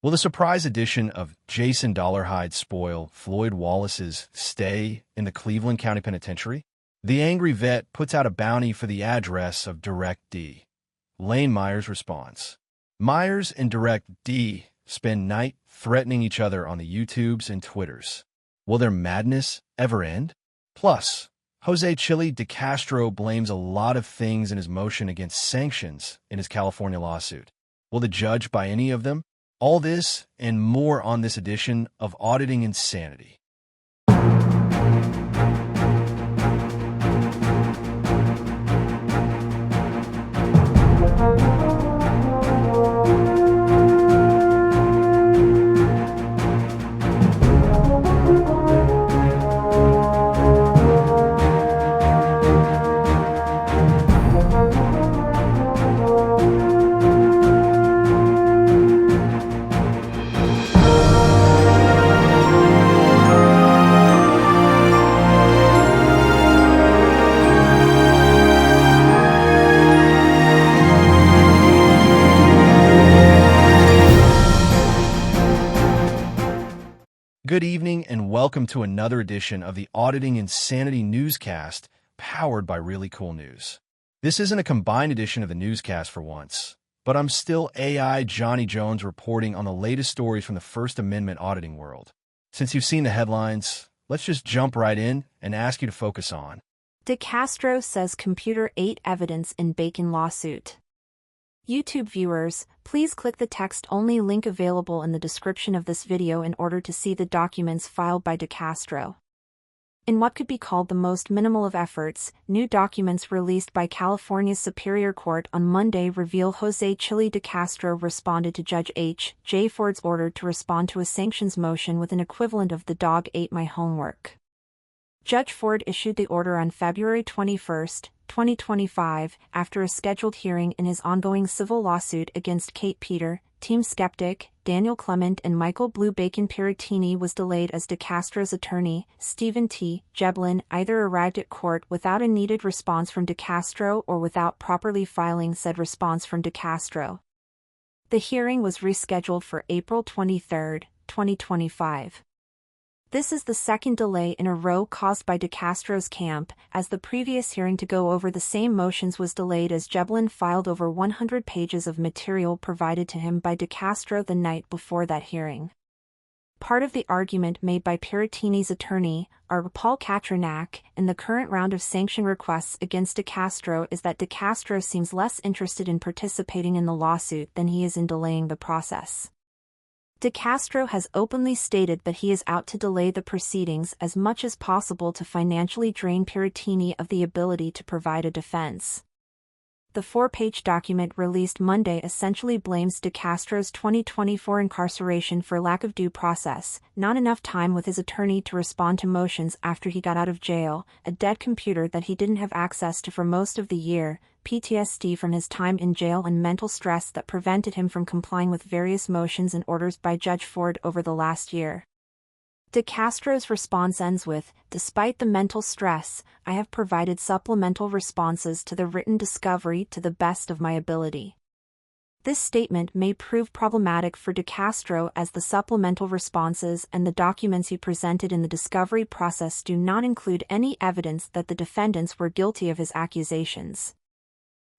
Will the surprise edition of Jason Dollarhide spoil Floyd Wallace's stay in the Cleveland County Penitentiary? The angry vet puts out a bounty for the address of Direct D. Lane Myers responds. Myers and Direct D spend night threatening each other on the YouTubes and Twitters. Will their madness ever end? Plus, Jose Chili de Castro blames a lot of things in his motion against sanctions in his California lawsuit. Will the judge buy any of them? All this and more on this edition of Auditing Insanity. Good evening and welcome to another edition of the Auditing Insanity Newscast powered by ReallyCoolNews. This isn't a combined edition of the newscast for once, but I'm still AI Johnny Jones reporting on the latest stories from the First Amendment auditing world. Since you've seen the headlines, let's just jump right in and ask you to focus on. De Castro says computer ate evidence in Bacon lawsuit. YouTube viewers, please click the text-only link available in the description of this video in order to see the documents filed by De Castro. In what could be called the most minimal of efforts, new documents released by California's Superior Court on Monday reveal Jose Chili de Castro responded to Judge H. J. Ford's order to respond to a sanctions motion with an equivalent of "the dog ate my homework." Judge Ford issued the order on February 21, 2025, after a scheduled hearing in his ongoing civil lawsuit against Kate Peter, Team Skeptic, Daniel Clement and Michael Blue Bacon Piratini was delayed as De Castro's attorney, Stephen T. Jeblin, either arrived at court without a needed response from De Castro or without properly filing said response from De Castro. The hearing was rescheduled for April 23, 2025. This is the second delay in a row caused by De Castro's camp, as the previous hearing to go over the same motions was delayed as Jeblin filed over 100 pages of material provided to him by De Castro the night before that hearing. Part of the argument made by Piratini's attorney, R. Paul Katranak, in the current round of sanction requests against De Castro is that De Castro seems less interested in participating in the lawsuit than he is in delaying the process. De Castro has openly stated that he is out to delay the proceedings as much as possible to financially drain Piratini of the ability to provide a defense. The 4-page document released Monday essentially blames De Castro's 2024 incarceration for lack of due process, not enough time with his attorney to respond to motions after he got out of jail, a dead computer that he didn't have access to for most of the year, PTSD from his time in jail and mental stress that prevented him from complying with various motions and orders by Judge Ford over the last year. De Castro's response ends with, "Despite the mental stress, I have provided supplemental responses to the written discovery to the best of my ability." This statement may prove problematic for De Castro as the supplemental responses and the documents he presented in the discovery process do not include any evidence that the defendants were guilty of his accusations.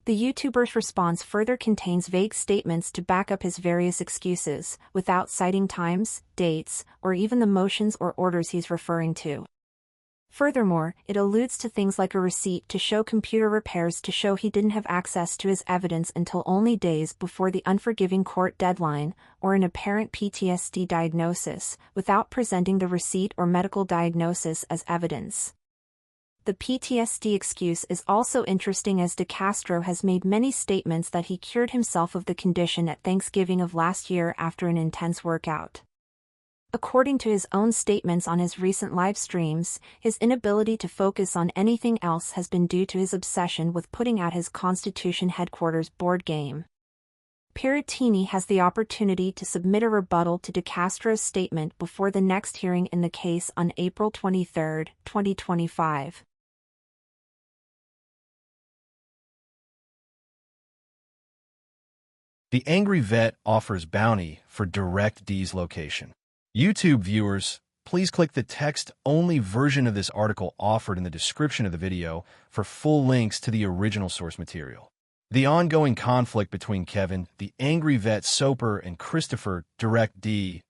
The YouTuber's response further contains vague statements to back up his various excuses, without citing times, dates, or even the motions or orders he's referring to. Furthermore, it alludes to things like a receipt to show computer repairs to show he didn't have access to his evidence until only days before the unforgiving court deadline, or an apparent PTSD diagnosis, without presenting the receipt or medical diagnosis as evidence. The PTSD excuse is also interesting as De Castro has made many statements that he cured himself of the condition at Thanksgiving of last year after an intense workout. According to his own statements on his recent live streams, his inability to focus on anything else has been due to his obsession with putting out his Constitution Headquarters board game. Piratini has the opportunity to submit a rebuttal to De Castro's statement before the next hearing in the case on April 23, 2025. The angry vet offers bounty for Direct D's location. YouTube viewers, please click the text-only version of this article offered in the description of the video for full links to the original source material. The ongoing conflict between Kevin, the angry vet Soper, and Christopher, Direct D,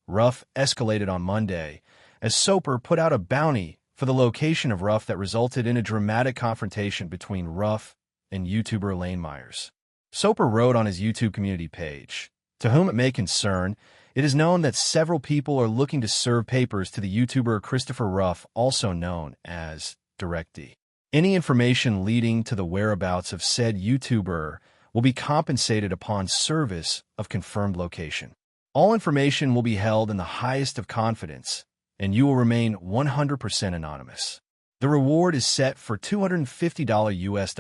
Ruff escalated on Monday as Soper put out a bounty for the location of Ruff that resulted in a dramatic confrontation between Ruff and YouTuber Lane Myers. Soper wrote on his YouTube community page, "To whom it may concern, it is known that several people are looking to serve papers to the YouTuber Christopher Ruff, also known as Direct D. Any information leading to the whereabouts of said YouTuber will be compensated upon service of confirmed location. All information will be held in the highest of confidence, and you will remain 100% anonymous. The reward is set for $250 US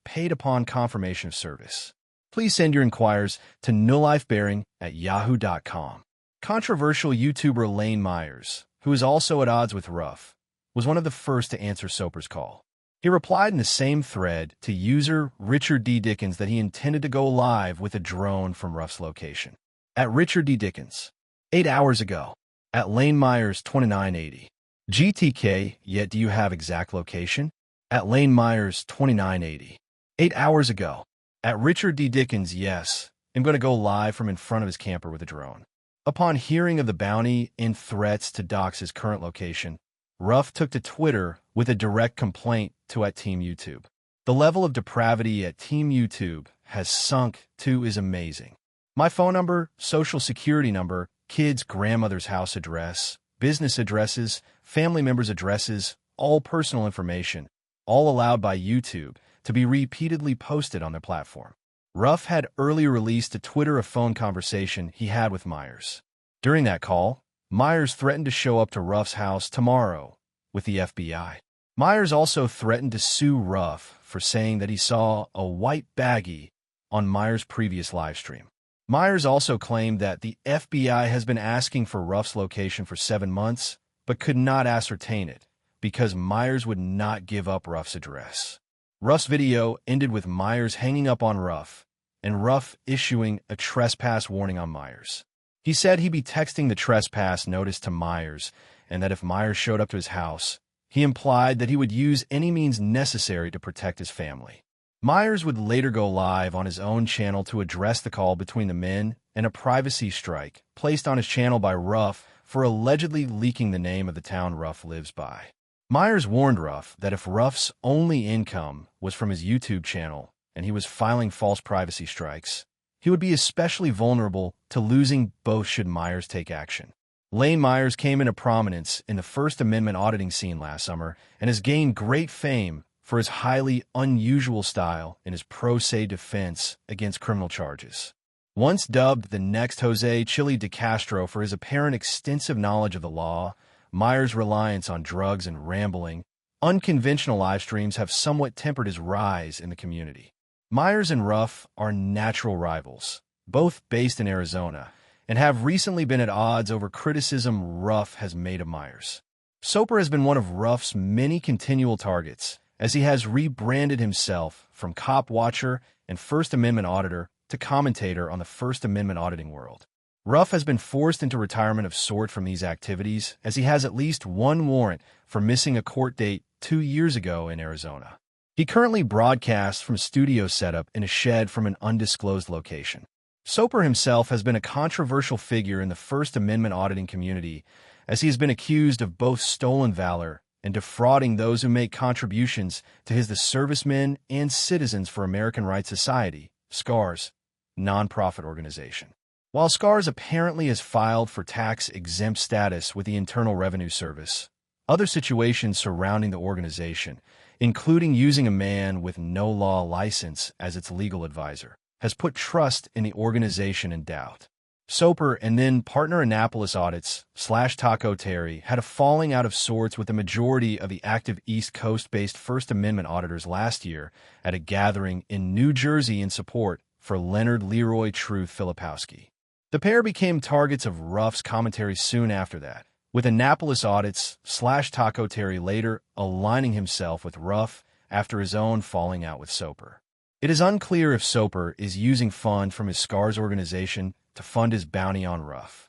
paid upon confirmation of service. Please send your inquiries to nolifebearing@yahoo.com. Controversial YouTuber Lane Myers, who is also at odds with Ruff, was one of the first to answer Soper's call. He replied in the same thread to user Richard D. Dickens that he intended to go live with a drone from Ruff's location. At Richard D. Dickens, 8 hours ago. At Lane Myers 2980. GTK, yet do you have exact location? At Lane Myers 2980. 8 hours ago. At Richard D. Dickens, yes, I'm going to go live from in front of his camper with a drone. Upon hearing of the bounty and threats to dox his current location, Ruff took to Twitter with a direct complaint to @Team YouTube. The level of depravity at Team YouTube has sunk to is amazing. My phone number, social security number, kids' grandmother's house address, business addresses, family members' addresses, all personal information, all allowed by YouTube to be repeatedly posted on their platform. Ruff had earlier released to Twitter a phone conversation he had with Myers. During that call, Myers threatened to show up to Ruff's house tomorrow with the FBI. Myers also threatened to sue Ruff for saying that he saw a white baggie on Myers' previous livestream. Myers also claimed that the FBI has been asking for Ruff's location for 7 months, but could not ascertain it because Myers would not give up Ruff's address. Ruff's video ended with Myers hanging up on Ruff and Ruff issuing a trespass warning on Myers. He said he'd be texting the trespass notice to Myers and that if Myers showed up to his house, he implied that he would use any means necessary to protect his family. Myers would later go live on his own channel to address the call between the men and a privacy strike placed on his channel by Ruff for allegedly leaking the name of the town Ruff lives by. Myers warned Ruff that if Ruff's only income was from his YouTube channel and he was filing false privacy strikes, he would be especially vulnerable to losing both should Myers take action. Lane Myers came into prominence in the First Amendment auditing scene last summer and has gained great fame for his highly unusual style in his pro se defense against criminal charges. Once dubbed the next Jose Chili de Castro for his apparent extensive knowledge of the law, Myers' reliance on drugs and rambling, unconventional live streams have somewhat tempered his rise in the community. Myers and Ruff are natural rivals, both based in Arizona, and have recently been at odds over criticism Ruff has made of Myers. Soper has been one of Ruff's many continual targets, as he has rebranded himself from cop watcher and First Amendment auditor to commentator on the First Amendment auditing world. Ruff has been forced into retirement of sort from these activities, as he has at least one warrant for missing a court date 2 years ago in Arizona. He currently broadcasts from a studio setup in a shed from an undisclosed location. Soper himself has been a controversial figure in the First Amendment auditing community, as he has been accused of both stolen valor and defrauding those who make contributions to his The Servicemen and Citizens for American Rights Society, SCAR's, nonprofit organization. While SCAR's apparently has filed for tax-exempt status with the Internal Revenue Service, other situations surrounding the organization, including using a man with no law license as its legal advisor, has put trust in the organization in doubt. Soper and then partner Annapolis Audits / Taco Terry had a falling out of sorts with the majority of the active East Coast-based First Amendment auditors last year at a gathering in New Jersey in support for Leonard Leroy Truth Filipowski. The pair became targets of Ruff's commentary soon after that, with Annapolis Audits / Taco Terry later aligning himself with Ruff after his own falling out with Soper. It is unclear if Soper is using funds from his SCARS organization to fund his bounty on Ruff.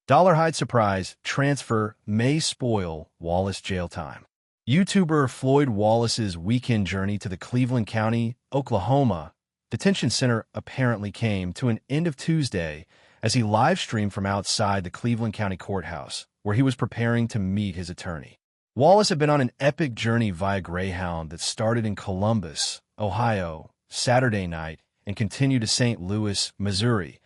Dollarhide surprise transfer may spoil Wallace jail time. YouTuber Floyd Wallace's weekend journey to the Cleveland County, Oklahoma, detention center apparently came to an end of Tuesday as he live-streamed from outside the Cleveland County Courthouse, where he was preparing to meet his attorney. Wallace had been on an epic journey via Greyhound that started in Columbus, Ohio, Saturday night and continued to St. Louis, Missouri,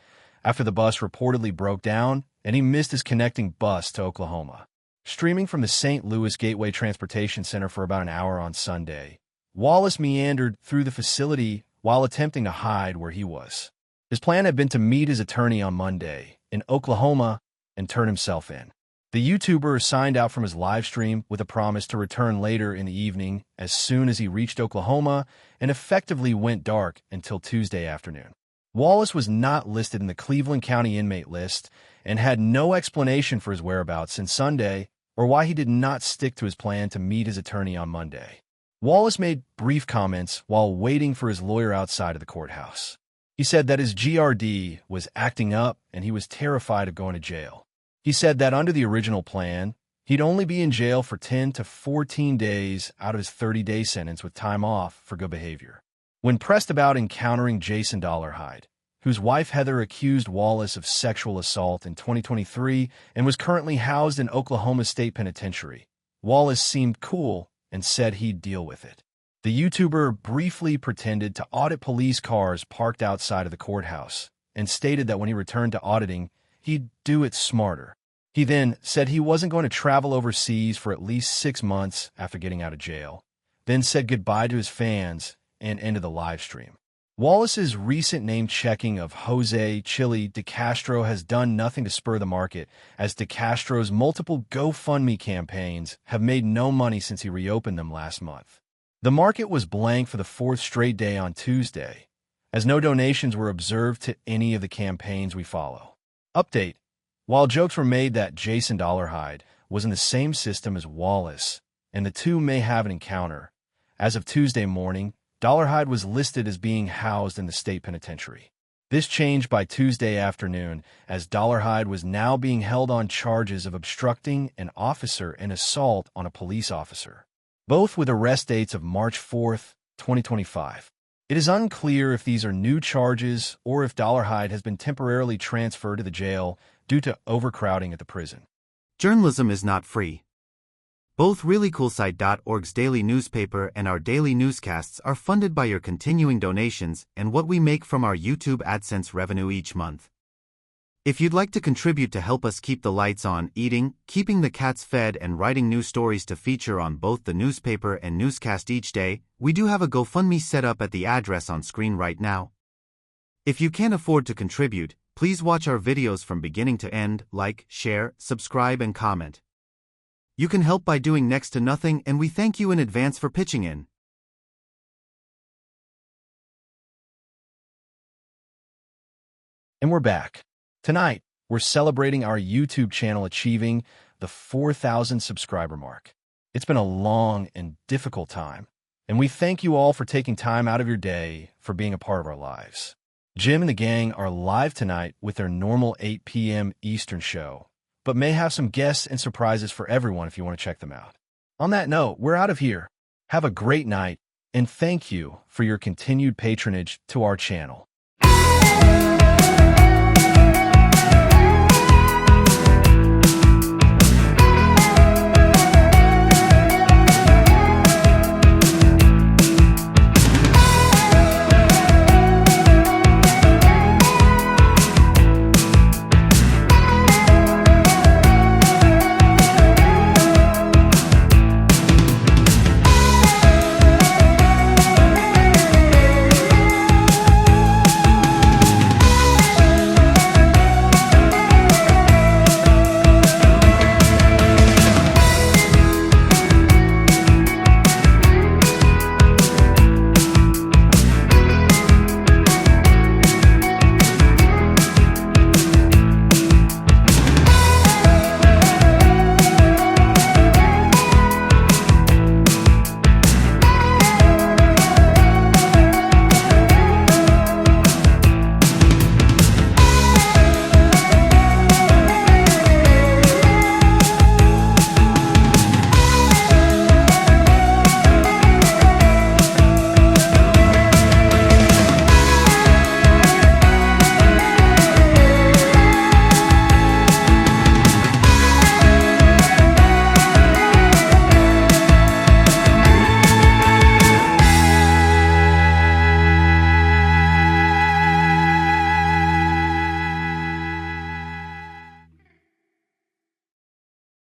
after the bus reportedly broke down and he missed his connecting bus to Oklahoma. Streaming from the St. Louis Gateway Transportation Center for about an hour on Sunday, Wallace meandered through the facility while attempting to hide where he was. His plan had been to meet his attorney on Monday in Oklahoma and turn himself in. The YouTuber signed out from his live stream with a promise to return later in the evening as soon as he reached Oklahoma and effectively went dark until Tuesday afternoon. Wallace was not listed in the Cleveland County inmate list and had no explanation for his whereabouts since Sunday or why he did not stick to his plan to meet his attorney on Monday. Wallace made brief comments while waiting for his lawyer outside of the courthouse. He said that his GRD was acting up and he was terrified of going to jail. He said that under the original plan, he'd only be in jail for 10 to 14 days out of his 30-day sentence with time off for good behavior. When pressed about encountering Jason Dollarhide, whose wife Heather accused Wallace of sexual assault in 2023 and was currently housed in Oklahoma State Penitentiary, Wallace seemed cool and said he'd deal with it. The YouTuber briefly pretended to audit police cars parked outside of the courthouse and stated that when he returned to auditing, he'd do it smarter. He then said he wasn't going to travel overseas for at least 6 months after getting out of jail, then said goodbye to his fans and ended the live stream. Wallace's recent name-checking of Jose Chili De Castro has done nothing to spur the market, as De Castro's multiple GoFundMe campaigns have made no money since he reopened them last month. The market was blank for the 4th straight day on Tuesday, as no donations were observed to any of the campaigns we follow. Update: while jokes were made that Jason Dollarhide was in the same system as Wallace, and the two may have an encounter, as of Tuesday morning, Dollarhide was listed as being housed in the state penitentiary. This changed by Tuesday afternoon, as Dollarhide was now being held on charges of obstructing an officer and assault on a police officer, both with arrest dates of March 4, 2025. It is unclear if these are new charges or if Dollarhide has been temporarily transferred to the jail due to overcrowding at the prison. Journalism is not free. Both ReallyCoolSite.org's daily newspaper and our daily newscasts are funded by your continuing donations and what we make from our YouTube AdSense revenue each month. If you'd like to contribute to help us keep the lights on, eating, keeping the cats fed and writing new stories to feature on both the newspaper and newscast each day, we do have a GoFundMe set up at the address on screen right now. If you can't afford to contribute, please watch our videos from beginning to end, like, share, subscribe and comment. You can help by doing next to nothing, and we thank you in advance for pitching in. And we're back. Tonight, we're celebrating our YouTube channel achieving the 4,000 subscriber mark. It's been a long and difficult time, and we thank you all for taking time out of your day for being a part of our lives. Jim and the gang are live tonight with their normal 8 p.m. Eastern show, but may have some guests and surprises for everyone if you want to check them out. On that note, we're out of here. Have a great night, and thank you for your continued patronage to our channel.